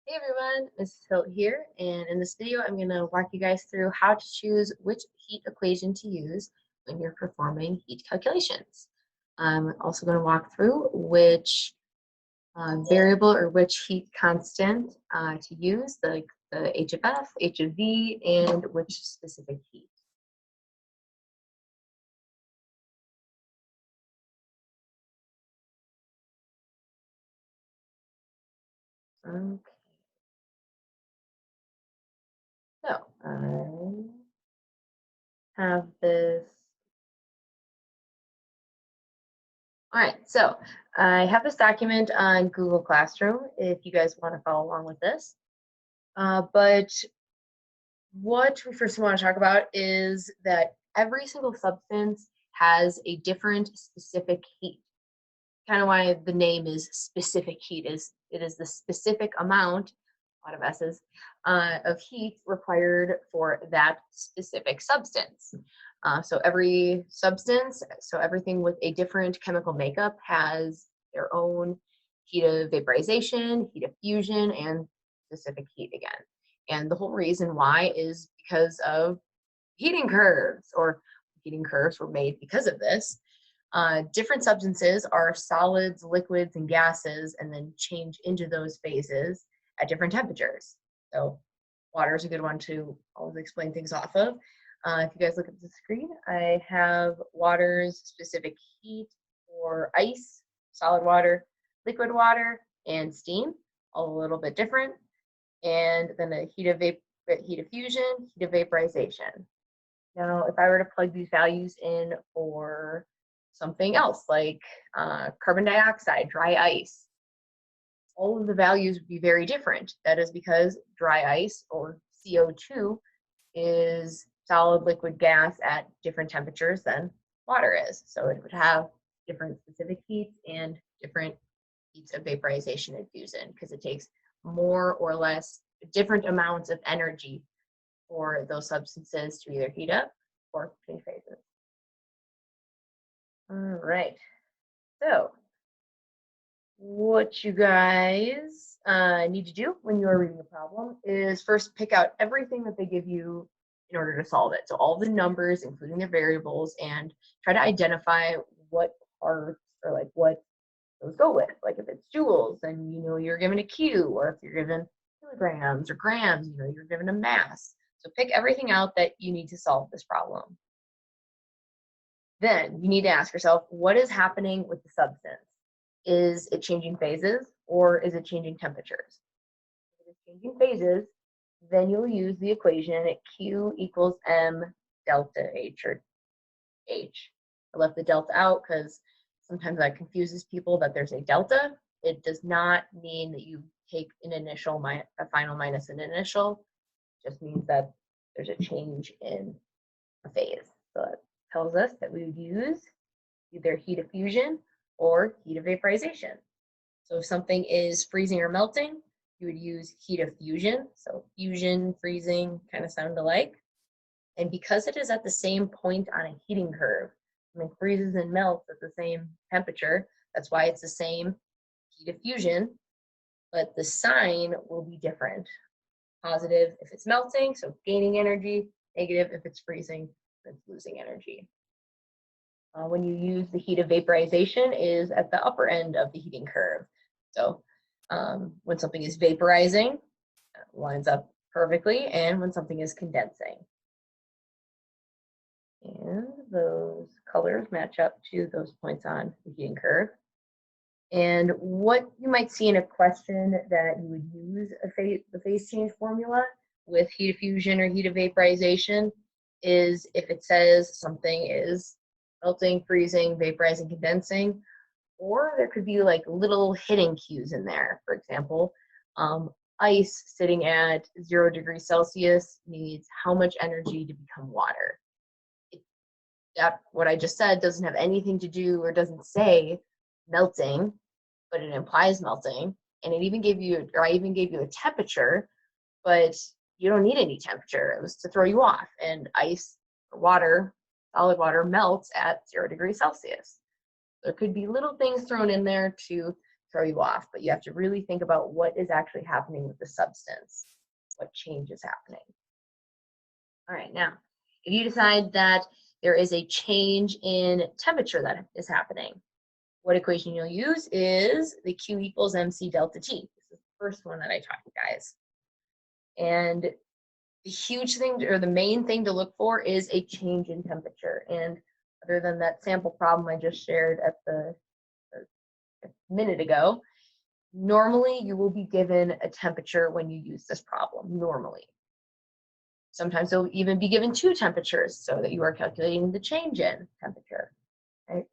Hey everyone, Mrs. Hilt here, and in this video I'm going to walk you guys through how to choose which heat equation to use when you're performing heat calculations. I'm also going to walk through which variable or which heat constant to use, like the H of F, H of V, and which specific heat. Okay, so I have this. All right, so I have this document on Google Classroom if you guys want to follow along with this. But what we first want to talk about is that every single substance has a different specific heat. Kind of why the name is specific heat is it is the specific amount, a lot of S's, of heat required for that specific substance. So every substance, so everything with a different chemical makeup has their own heat of vaporization, heat of fusion, and specific heat again. And the whole reason why is because of heating curves, or heating curves were made because of this. Different substances are solids, liquids, and gases, and then change into those phases at different temperatures. So water is a good one to always explain things off of. If you guys look at the screen, I have water's specific heat for ice, solid water, liquid water, and steam, all a little bit different. And then the heat of fusion, heat of vaporization. Now, if I were to plug these values in for something else like carbon dioxide, dry ice, all of the values would be very different. That is because dry ice, or CO2, is solid, liquid, gas at different temperatures than water is. So it would have different specific heats and different heats of vaporization and fusion because it takes more or less different amounts of energy for those substances to either heat up or change phases. All right. So what you guys need to do when you are reading a problem is first pick out everything that they give you in order to solve it. So all the numbers, including their variables, and try to identify what parts or like what those go with. Like if it's joules, then you know you're given a Q, or if you're given kilograms or grams, you know you're given a mass. So pick everything out that you need to solve this problem. Then you need to ask yourself, what is happening with the substance? Is it changing phases, or is it changing temperatures? If it is changing phases, then you'll use the equation Q equals M delta H, or H. I left the delta out because sometimes that confuses people that there's a delta. It does not mean that you take an initial, a final minus an initial. It just means that there's a change in a phase. So it tells us that we would use either heat of fusion or heat of vaporization. So if something is freezing or melting, you would use heat of fusion. So fusion, freezing kind of sound alike. And because it is at the same point on a heating curve, I mean, freezes and melts at the same temperature, that's why it's the same heat of fusion, but the sign will be different. Positive if it's melting, so gaining energy. Negative if it's freezing, it's losing energy. When you use the heat of vaporization is at the upper end of the heating curve. So when something is vaporizing, it lines up perfectly, and when something is condensing. And those colors match up to those points on the heating curve. And what you might see in a question that you would use the phase change formula with heat of fusion or heat of vaporization is if it says something is melting, freezing, vaporizing, condensing, or there could be like little hidden cues in there. For example, ice sitting at 0 degrees Celsius needs how much energy to become water? That what I just said doesn't have anything to do, or doesn't say melting, but it implies melting. And it even gave you, or I even gave you a temperature, but you don't need any temperature. It was to throw you off. And ice or water, solid water, melts at 0 degrees Celsius. There could be little things thrown in there to throw you off, but you have to really think about what is actually happening with the substance, what change is happening. All right, now, if you decide that there is a change in temperature that is happening, what equation you'll use is the Q equals MC delta T. This is the first one that I taught you guys. And the huge thing, or the main thing to look for, is a change in temperature. And other than that sample problem I just shared at a minute ago, normally you will be given a temperature when you use this problem, normally. Sometimes you'll even be given two temperatures so that you are calculating the change in temperature, right?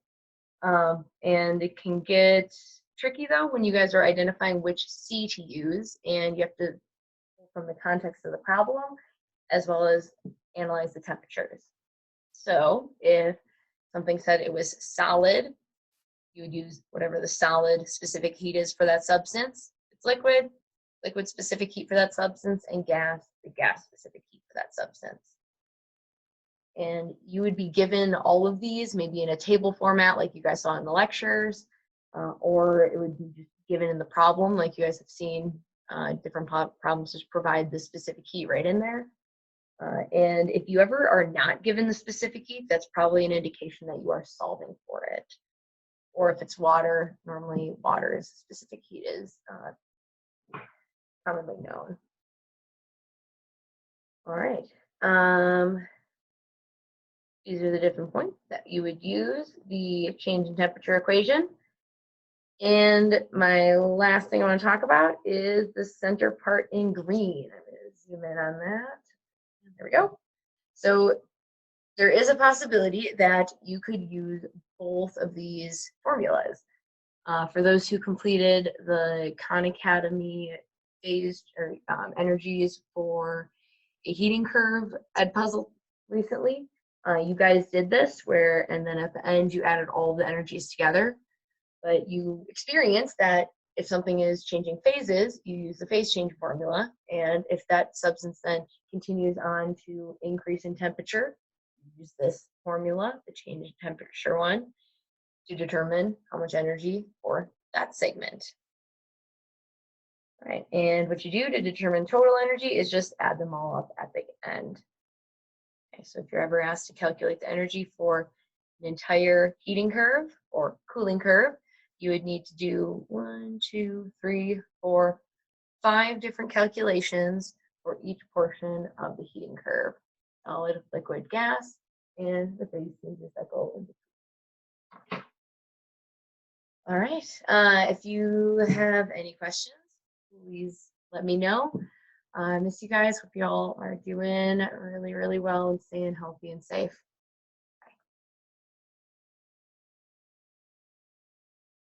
And it can get tricky though when you guys are identifying which C to use, and you have to, from the context of the problem, as well as analyze the temperatures. So if something said it was solid, you would use whatever the solid specific heat is for that substance. If it's liquid, liquid specific heat for that substance, and gas, the gas specific heat for that substance. And you would be given all of these maybe in a table format like you guys saw in the lectures, or it would be just given in the problem like you guys have seen. Different problems just provide the specific heat right in there. And if you ever are not given the specific heat, that's probably an indication that you are solving for it. Or if it's water, normally water's specific heat is commonly known. All right. These are the different points that you would use the change in temperature equation. And my last thing I want to talk about is the center part in green. I'm going to zoom in on that. There we go. So there is a possibility that you could use both of these formulas. For those who completed the Khan Academy phased or energies for a heating curve Edpuzzle recently, you guys did this and then at the end you added all the energies together. But you experienced that if something is changing phases, you use the phase change formula. And if that substance then continues on to increase in temperature, you use this formula, the change in temperature one, to determine how much energy for that segment. All right, and what you do to determine total energy is just add them all up at the end. Okay, so if you're ever asked to calculate the energy for an entire heating curve or cooling curve, you would need to do 1, 2, 3, 4, 5 different calculations for each portion of the heating curve: solid, liquid, gas, and the phase changes that go in between. All right, if you have any questions, please let me know. I miss you guys. Hope you all are doing really, really well and staying healthy and safe.